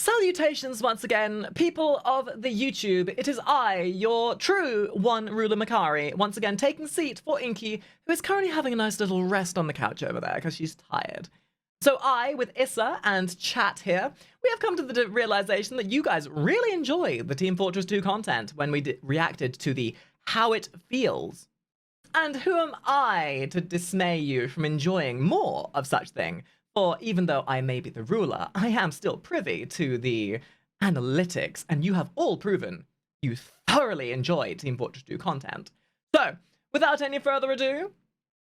Salutations once again, people of the YouTube. It is I, your true one ruler Makari, once again taking seat for Inky, who is currently having a nice little rest on the couch over there because she's tired. So I, with Issa and chat here, we have come to the realization that you guys really enjoy the Team Fortress 2 content when we reacted to the How It Feels. And who am I to dismay you from enjoying more of such thing? For even though I may be the ruler, I am still privy to the analytics, and you have all proven you thoroughly enjoy Team Fortress 2 content. So, without any further ado,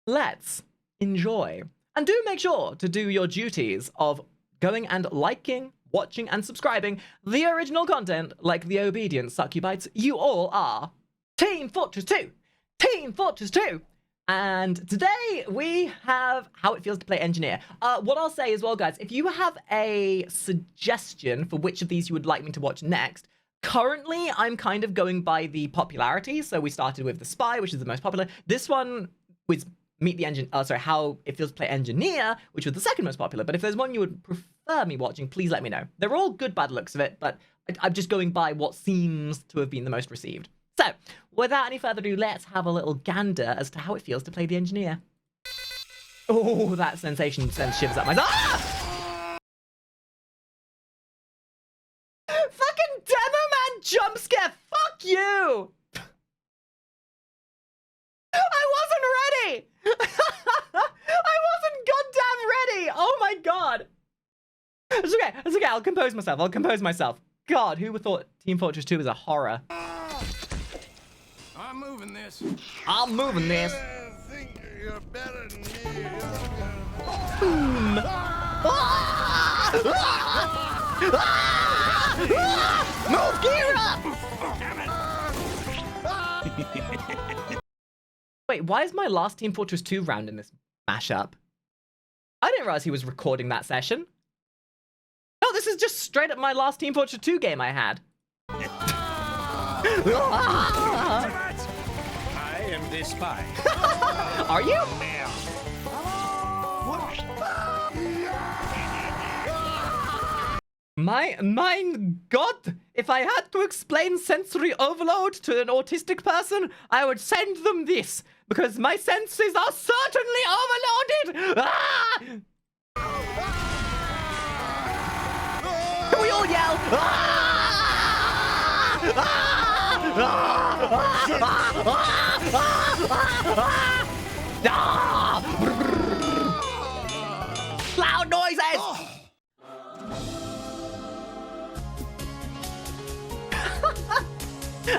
let's enjoy. And do make sure to do your duties of going and liking, watching, and subscribing the original content like the obedient succubites you all are. Team Fortress 2! Team Fortress 2! And today we have How It Feels to Play Engineer. What I'll say as well, guys, if you have a suggestion for which of these you would like me to watch next, currently I'm kind of going by the popularity. So we started with The Spy, which is the most popular. This one was How It Feels to Play Engineer, which was the second most popular. But if there's one you would prefer me watching, please let me know. They're all good by the looks of it, but I'm just going by what seems to have been the most received. So, without any further ado, let's have a little gander as to how it feels to play the engineer. Oh, that sensation sends shivers up my... Ah! Fucking Demo Man jump scare! Fuck you! I wasn't ready! I wasn't goddamn ready! Oh my god! It's okay, it's okay, I'll compose myself. God, who would thought Team Fortress 2 was a horror? I'm moving this. I'm moving this. I think you're better than me. Boom. Move gear up! Wait, why is my last Team Fortress 2 round in this mashup? I didn't realize he was recording that session. No, this is just straight up my last Team Fortress 2 game I had. I am the spy. Are you? My God! If I had to explain sensory overload to an autistic person, I would send them this, because my senses are certainly overloaded! Ah! Can we all yell? Loud noises!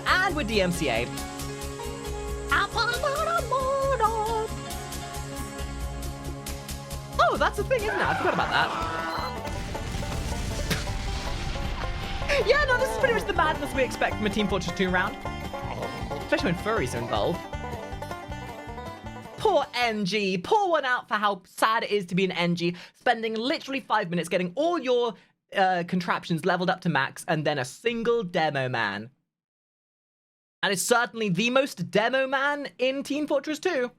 And we're DMCA'd. Oh, that's a thing, isn't it? I forgot about that. Yeah, no, this is pretty much the madness we expect from a Team Fortress 2 round. Especially when furries are involved. Poor NG. Pour one out for how sad it is to be an NG, spending literally 5 minutes getting all your contraptions leveled up to max, and then a single demo man. And it's certainly the most demo man in Team Fortress 2.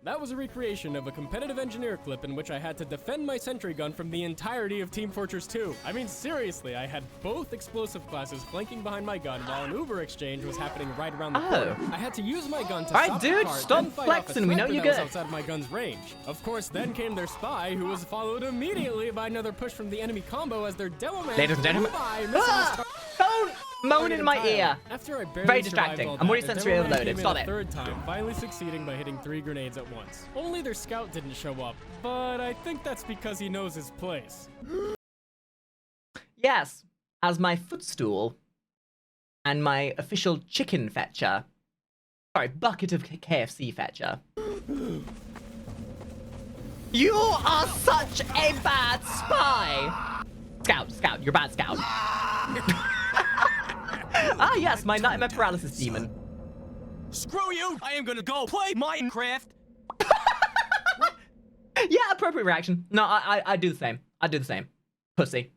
That was a recreation of a competitive engineer clip in which I had to defend my sentry gun from the entirety of Team Fortress 2. I mean, seriously, I had both explosive classes flanking behind my gun while an Uber exchange was happening right around the corner. I had to use my gun to stop the cart, stop then fight flexing. off a We know sniper you're that was good. outside of my gun's range. Of course, then came their spy, who was followed immediately by another push from the enemy combo as their demo man Ladies and gentlemen. Don't moan in my ear. After I barely Very distracting. survived all I'm already that, the sensory demo man overloaded. came in Stop a it. third time, finally succeeding by hitting 3 grenades at once. Only their scout didn't show up, but I think that's because he knows his place. Yes, as my footstool and my official chicken fetcher. Sorry, bucket of KFC fetcher. You are such a bad spy! Scout, you're a bad scout. Ah yes, my nightmare paralysis demon. Screw you! I am gonna go play Minecraft! Yeah, appropriate reaction. No, I do the same. I do the same. Pussy.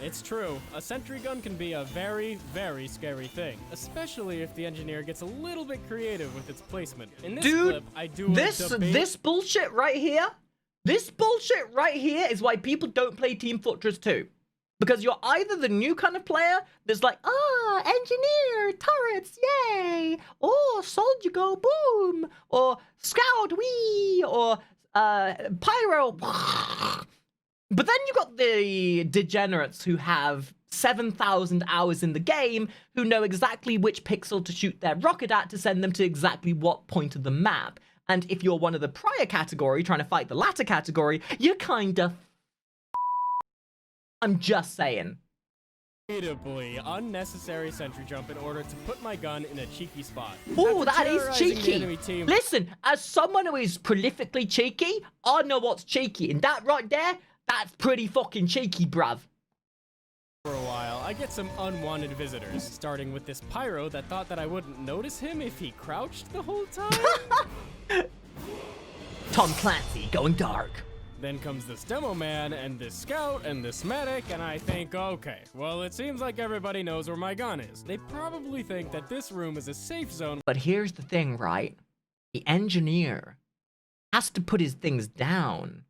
It's true. A sentry gun can be a very, very scary thing, especially if the engineer gets a little bit creative with its placement. In this clip, I do this bullshit right here, This bullshit right here is why people don't play Team Fortress 2. Because you're either the new kind of player that's like, engineer, turrets, yay! Oh, soldier go, boom! Or scout, wee! Or pyro. But then you got the degenerates who have 7,000 hours in the game, who know exactly which pixel to shoot their rocket at to send them to exactly what point of the map. And if you're one of the prior category trying to fight the latter category, you're kinda I'm just saying. Unavoidably unnecessary sentry jump in order to put my gun in a cheeky spot. Oh, After that is terrorizing the cheeky. enemy team Listen, as someone who is prolifically cheeky, I know what's cheeky. And that right there, that's pretty fucking cheeky, bruv. for a while, I get some unwanted visitors, starting with this pyro that thought that I wouldn't notice him if he crouched the whole time. Tom Clancy going dark. Then comes this demo man, and this scout, and this medic, and I think, okay, well, it seems like everybody knows where my gun is. They probably think that this room is a safe zone. But here's the thing, right? The engineer has to put his things down.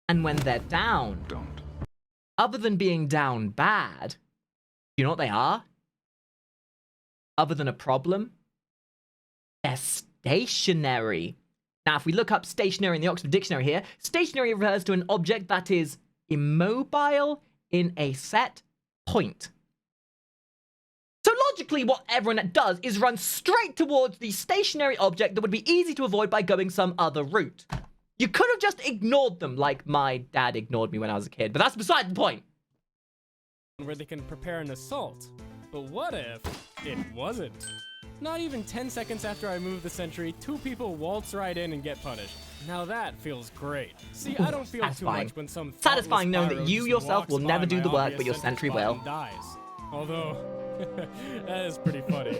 And when they're down, other than being down bad, you know what they are? Other than a problem? They're stationary. Now, if we look up stationary in the Oxford Dictionary here, stationary refers to an object that is immobile in a set point. So logically, what everyone does is run straight towards the stationary object that would be easy to avoid by going some other route. You could have just ignored them like my dad ignored me when I was a kid, but that's beside the point. Where they can prepare an assault. But what if it wasn't? Not even 10 seconds after I move the sentry, 2 people waltz right in and get punished. Now that feels great. See, I don't feel too Satisfying. much when some Satisfying knowing pyro that you just yourself walks will never by do my the work, obvious but your sentry will. and dies. Although, that is pretty funny.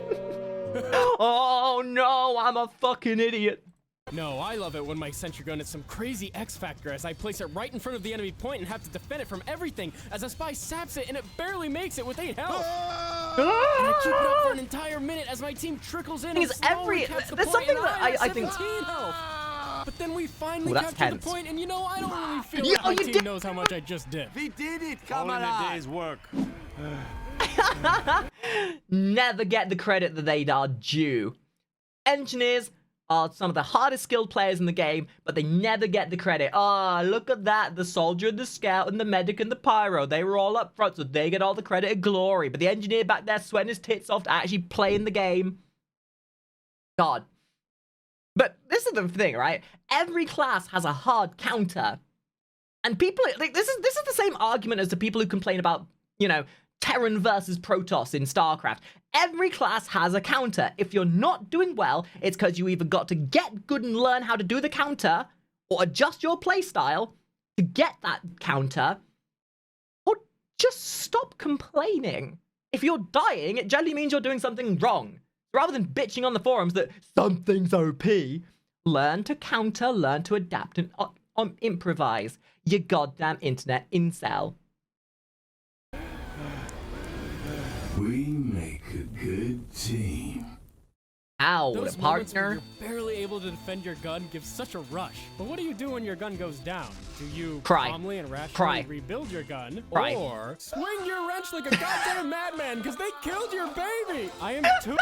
Oh no, I'm a fucking idiot. No, I love it when my sentry gun is some crazy X factor as I place it right in front of the enemy point and have to defend it from everything as a spy saps it and it barely makes it with 8 health. And I keep it up for an entire minute as my team trickles in and Because slowly caps the there's point, something and that I I think. have 17 health. But then we finally Ooh, that's capture tense. the point, and you know, I don't really feel Yeah, like my you team did- knows how much I just did. We did it, All in a camarade. day's work. Never get the credit that they are due. Engineers are some of the hardest skilled players in the game, but they never get the credit. Ah, look at that. The soldier, the scout, and the medic, and the pyro. They were all up front, so they get all the credit and glory. But the engineer back there sweating his tits off to actually play in the game. God. But this is the thing, right? Every class has a hard counter. And people, like, this is the same argument as the people who complain about, you know, Terran versus Protoss in StarCraft. Every class has a counter. If you're not doing well, it's because you either got to get good and learn how to do the counter, or adjust your playstyle to get that counter, or just stop complaining. If you're dying, it generally means you're doing something wrong. Rather than bitching on the forums that something's OP, learn to counter, learn to adapt, and improvise. You goddamn internet incel. We make a good team. Ow, Those the moments when partner. you're barely able to defend your gun give such a rush. But what do you do when your gun goes down? Do you Cry. calmly and rationally Cry. rebuild your gun? Cry. Or swing your wrench like a goddamn madman because they killed your baby? I am too...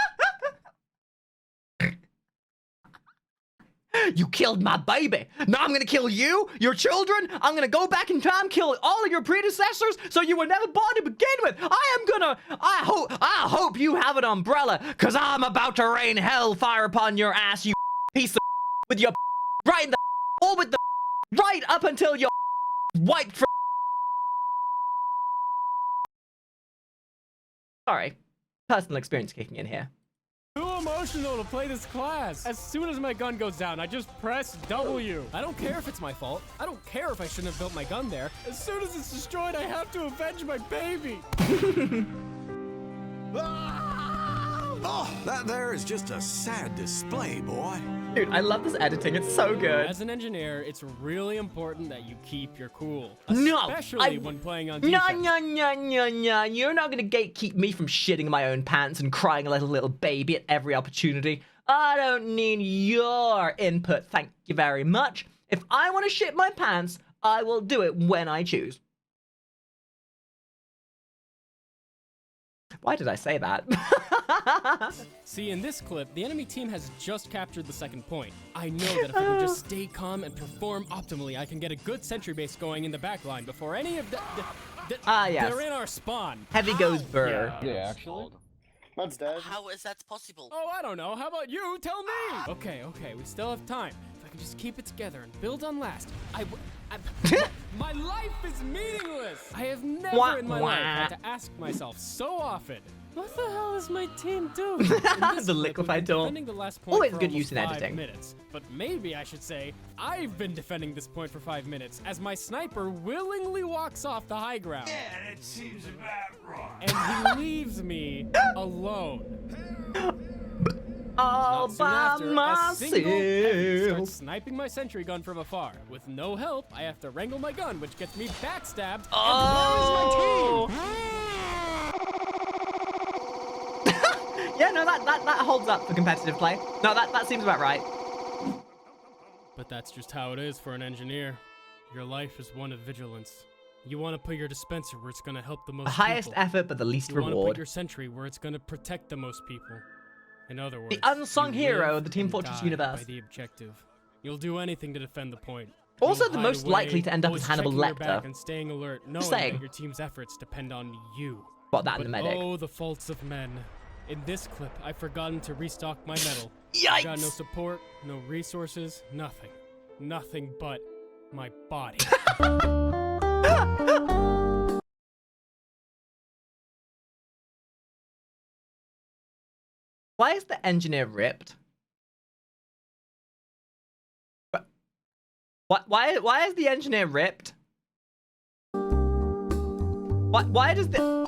You killed my baby. Now I'm gonna kill you, your children. I'm gonna go back in time, kill all of your predecessors, so you were never born to begin with. I hope you have an umbrella, cause I'm about to rain hellfire upon your ass, you piece of with your right in the all with the right up until your white for. Sorry, personal experience kicking in here. Too emotional to play this class. As soon as my gun goes down, I just press W. I don't care if it's my fault. I don't care if I shouldn't have built my gun there. As soon as it's destroyed, I have to avenge my baby. Oh, that there is just a sad display, boy. Dude, I love this editing. It's so good. As an engineer, it's really important that you keep your cool. No, Especially when playing on No, defense. no. You're not gonna gatekeep me from shitting my own pants and crying like a little baby at every opportunity. I don't need your input, thank you very much. If I want to shit my pants, I will do it when I choose. Why did I say that? See, in this clip, the enemy team has just captured the second point. I know that if I can just stay calm and perform optimally, I can get a good sentry base going in the back line before any of the yes. they're in our spawn. Heavy goes burr. Yeah, actually. That's dead. How is that possible? Oh, I don't know. How about you? Tell me. Okay, we still have time. If I can just keep it together and build on last, my life is meaningless. I have never in my life had to ask myself so often, what the hell is my team doing? The liquefied tool. Always good use in editing. Minutes, but maybe I should say I've been defending this point for 5 minutes as my sniper willingly walks off the high ground. Yeah, that seems about right. And he leaves me alone. All Not soon by after, a single heavy myself. starts sniping my sentry gun from afar. With no help, I have to wrangle my gun, which gets me backstabbed. Oh. Yeah, no, that holds up for competitive play. No, that seems about right. But that's just how it is for an engineer. Your life is one of vigilance. You want to put your dispenser where it's going to help the most The highest people. effort, but the least You want to put reward. your sentry where it's going to protect the most people. In other words, The unsung you hero live of the Team and Fortress die universe. By the objective. You'll do anything to defend the point. Also You'll the hide most away, likely to end up always as Hannibal checking your back Lecter. and staying alert, knowing saying. that your team's efforts depend on you. What, that But and the medic? oh, the faults of men. In this clip, I've forgotten to restock my metal. Yikes! I got no support, no resources, nothing. Nothing but my body. Why is the engineer ripped? Why is the engineer ripped? Why does the...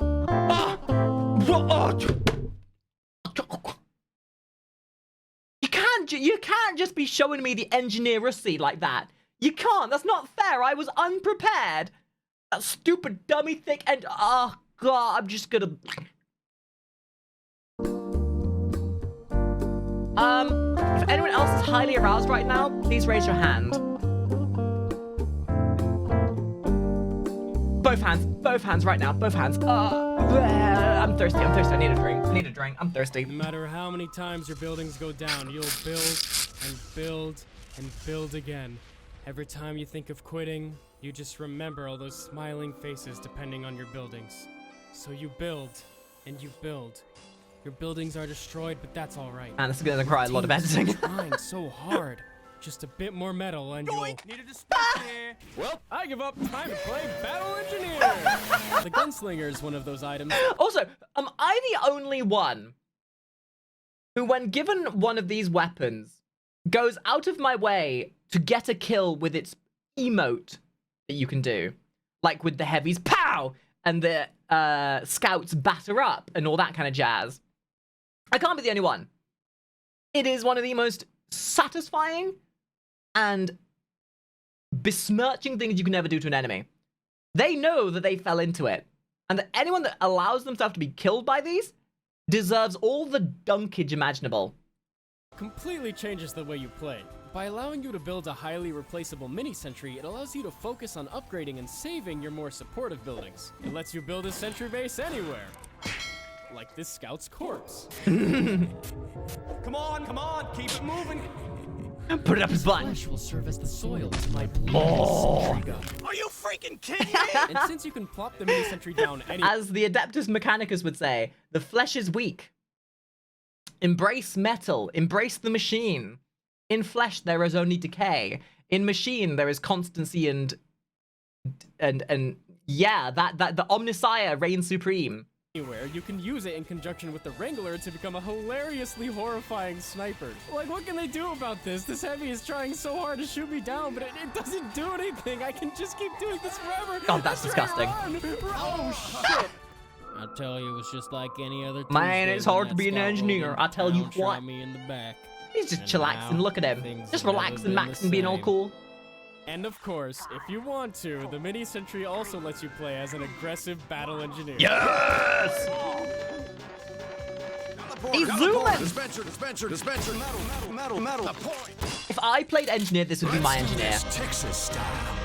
You can't just be showing me the engineeracy like that. You can't. That's not fair. I was unprepared. That stupid dummy thick and... Oh, God. I'm just gonna... If anyone else is highly aroused right now, please raise your hand. Both hands right now, both hands. I'm thirsty, I need a drink, I'm thirsty. No matter how many times your buildings go down, you'll build and build and build again. Every time you think of quitting, you just remember all those smiling faces depending on your buildings. So you build and you build. Your buildings are destroyed, but that's all right. And this is gonna require a lot of editing. Trying so hard. Just a bit more metal and you'll... Need a dispenser. Well, I give up. Time to play Battle Engineer. The gunslinger is one of those items. Also, am I the only one who, when given one of these weapons, goes out of my way to get a kill with its emote that you can do? Like with the heavies, pow! And the scouts batter up and all that kind of jazz. I can't be the only one. It is one of the most satisfying and besmirching things you can ever do to an enemy. They know that they fell into it, and that anyone that allows themselves to be killed by these deserves all the dunkage imaginable. Completely changes the way you play. By allowing you to build a highly replaceable mini-sentry, it allows you to focus on upgrading and saving your more supportive buildings. It lets you build a sentry base anywhere. Like this scout's corpse. Come on, keep it moving. Put it up his butt. Flesh will serve as the soil to my sentry gun. Are you freaking kidding me? And since you can plop the mini-sentry down anywhere, As the Adeptus Mechanicus would say, the flesh is weak. Embrace metal. Embrace the machine. In flesh, there is only decay. In machine, there is constancy and yeah, that the Omnissiah reigns supreme. you can use it in conjunction with the Wrangler to become a hilariously horrifying sniper. Like, what can they do about this? This heavy is trying so hard to shoot me down, but it doesn't do anything. I can just keep doing this forever. God, that's disgusting. Oh, shit. I tell you, it's just like any other Man, Tuesday it's when hard that to be an scout engineer. rolled I tell you into town, what. shot me in the back. He's just And chillaxing. now, Look at him. things Just have never relaxing, been the maxing, being all same. cool. And of course, if you want to, the mini sentry also lets you play as an aggressive battle engineer. Yes! He's zooming! Dispenser. Metal. If I played engineer, this would be my engineer. Texas style.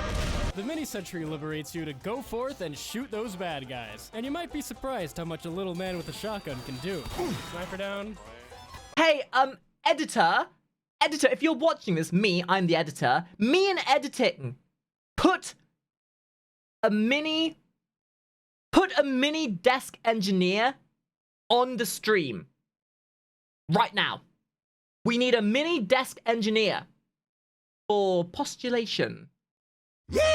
The mini sentry liberates you to go forth and shoot those bad guys. And you might be surprised how much a little man with a shotgun can do. Sniper down. Hey, editor, if you're watching this, I'm the editor, me and editing, put a mini desk engineer on the stream right now. We need a mini desk engineer for postulation. If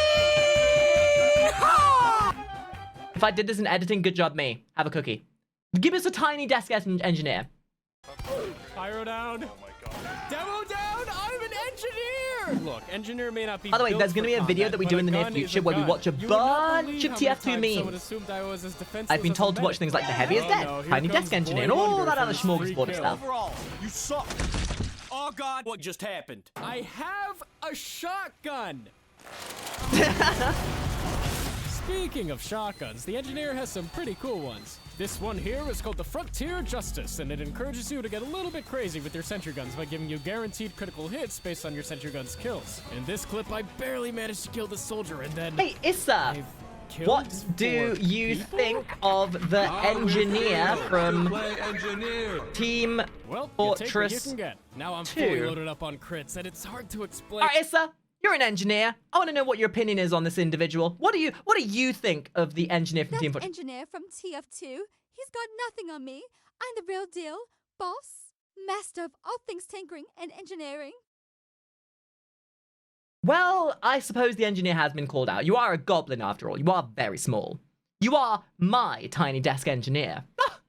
I did this in editing, good job me. Have a cookie. Give us a tiny desk engineer. Pyro down. Oh my god. Demo down. I'm an engineer. Look, engineer may not be. By the way, built there's going to be a for video combat, that we but do in a the near gun is future a where we gun. watch a You would not bunch believe of how many TF2 times someone memes. assumed I was as defenseless I've been as a told to watch medic. things like The Heavy is Dead, Oh, no, here Tiny comes Desk Engineer, and Boy all Wonder that for other his free smorgasbord of kill. stuff. Overall, you suck. Oh God, what just happened? I have a shotgun. Speaking of shotguns, the engineer has some pretty cool ones. This one here is called the Frontier Justice, and it encourages you to get a little bit crazy with your sentry guns by giving you guaranteed critical hits based on your sentry gun's kills. In this clip, I barely managed to kill the soldier, and then Hey, Issa, I've killed what do 4 you people? think of the engineer from Team Well, you take what you Fortress can get. Now I'm fully 2? loaded up on crits, and it's hard to explain. All right, Issa, you're an engineer. I want to know what your opinion is on this individual. What do you think of the engineer from That Team Fortress? engineer from TF2, he's got nothing on me. I'm the real deal, boss, master of all things tinkering and engineering. Well, I suppose the engineer has been called out. You are a goblin after all. You are very small. You are my tiny desk engineer.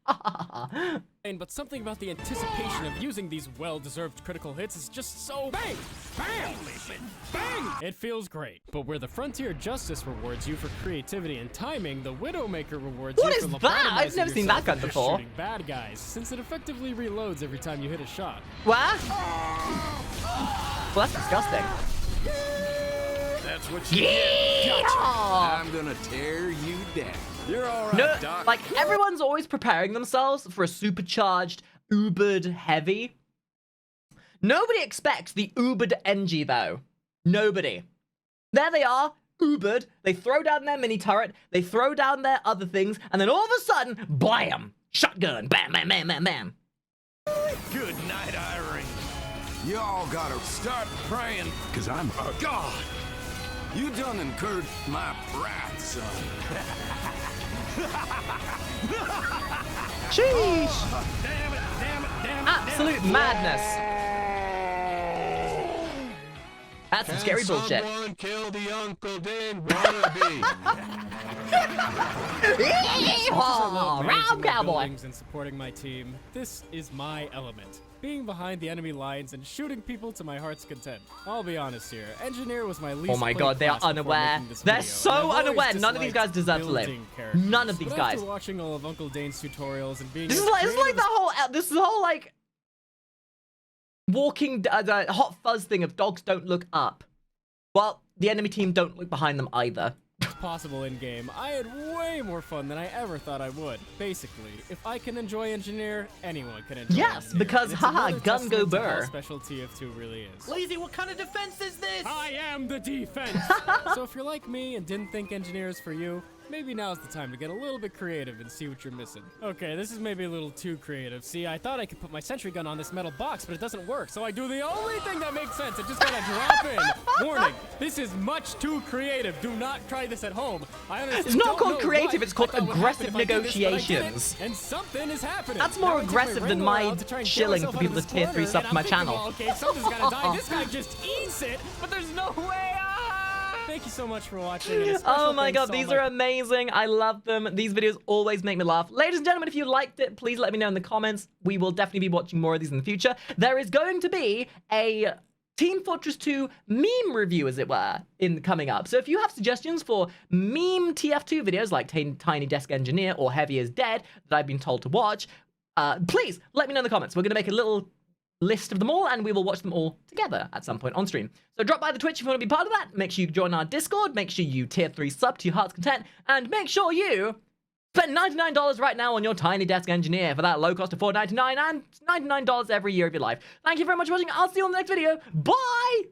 But something about the anticipation of using these well-deserved critical hits is just so bang, bang, bang. It feels great. But where the Frontier Justice rewards you for creativity and timing, the Widowmaker rewards What you is for that? I've lobotomizing never seen that yourself gun and just before. shooting bad guys, since it effectively reloads every time you hit a shot. What? Well, that's disgusting. That's what you get. Gotcha. I'm gonna tear you down. You're all right, No, Doc. like everyone's always preparing themselves for a supercharged, ubered heavy. Nobody expects the ubered NG though. Nobody. There they are, ubered. They throw down their mini turret, they throw down their other things, and then all of a sudden, blam! Shotgun, bam, bam, bam, bam, bam. Good night, Irene. Y'all gotta start praying, cause I'm a god. You done incurred my wrath, son. Sheesh! Damn it, damn it, damn it. Absolute madness. That's some scary bullshit. Someone kill the Uncle Dan wannabe. Yeehaw! Managing Round my cowboy. buildings and supporting my team. This is my element. Being behind the enemy lines and shooting people to my heart's content. I'll be honest here, engineer was my least Oh my played god, they are class before unaware. making this They're video, so and I've always unaware. None of these guys disliked deserve to live. building characters. None of these But guys. after watching all of Uncle Dane's tutorials and being This is as like creative the whole like walking the hot fuzz thing of dogs don't look up. Well, the enemy team don't look behind them either. as possible in game, I had way more fun than I ever thought I would. Basically, if I can enjoy engineer, anyone can enjoy Yes, engineer. because, And it's haha, another gun go testament to how burr. special TF2 really is. Lazy, what kind of defense is this? I am the defense! So if you're like me and didn't think engineers for you, maybe now's the time to get a little bit creative and see what you're missing. Okay, this is maybe a little too creative. See, I thought I could put my sentry gun on this metal box, but it doesn't work. So I do the only thing that makes sense. I just gotta drop in. Warning, this is much too creative. Do not try this at home. I honestly It's not don't called know creative, what it's called I thought would aggressive happen if I did this, but I did it, negotiations. and something is happening. That's more Now I take aggressive than Orignal my out to try and get shilling myself for out people of to this tier 3 corner, sub and to my I'm thinking, channel. well, okay, something's gotta die. This guy just eats it, but there's no way. Thank you so much for watching. And a special Oh my thanks god, to all these my are amazing. I love them. These videos always make me laugh. Ladies and gentlemen, if you liked it, please let me know in the comments. We will definitely be watching more of these in the future. There is going to be a Team Fortress 2 meme review, as it were, coming up. So if you have suggestions for meme TF2 videos like Tiny Desk Engineer or Heavy is Dead that I've been told to watch, please let me know in the comments. We're going to make a little list of them all, and we will watch them all together at some point on stream. So drop by the Twitch if you want to be part of that. Make sure you join our Discord. Make sure you tier 3 sub to your heart's content, and make sure you Spend $99 right now on your Tiny Desk Engineer for that low cost of $4.99 and $99 every year of your life. Thank you very much for watching. I'll see you on the next video. Bye!